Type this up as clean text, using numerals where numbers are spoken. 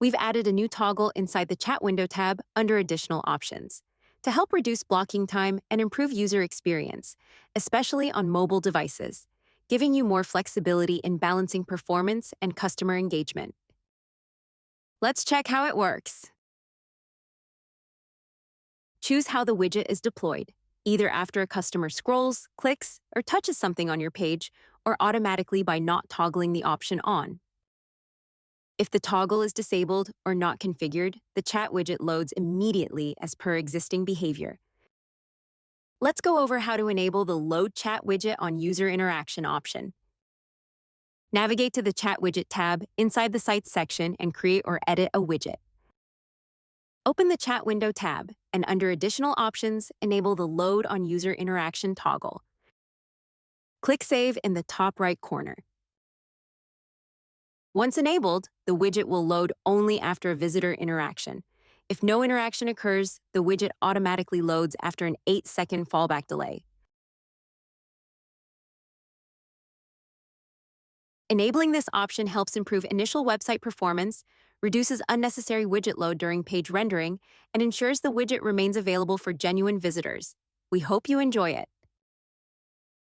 We've added a new toggle inside the Chat Window tab under Additional Options to help reduce blocking time and improve user experience, especially on mobile devices, giving you more flexibility in balancing performance and customer engagement. Let's check how it works. Choose how the widget is deployed, either after a customer scrolls, clicks, or touches something on your page, or automatically by not toggling the option on. If the toggle is disabled or not configured, the chat widget loads immediately as per existing behavior. Let's go over how to enable the Load Chat Widget on User Interaction option. Navigate to the Chat Widget tab inside the Sites section and create or edit a widget. Open the Chat Window tab, and under Additional Options, enable the Load on User Interaction toggle. Click Save in the top right corner. Once enabled, the widget will load only after a visitor interaction. If no interaction occurs, the widget automatically loads after an 8-second fallback delay. Enabling this option helps improve initial website performance, reduces unnecessary widget load during page rendering, and ensures the widget remains available for genuine visitors. We hope you enjoy it.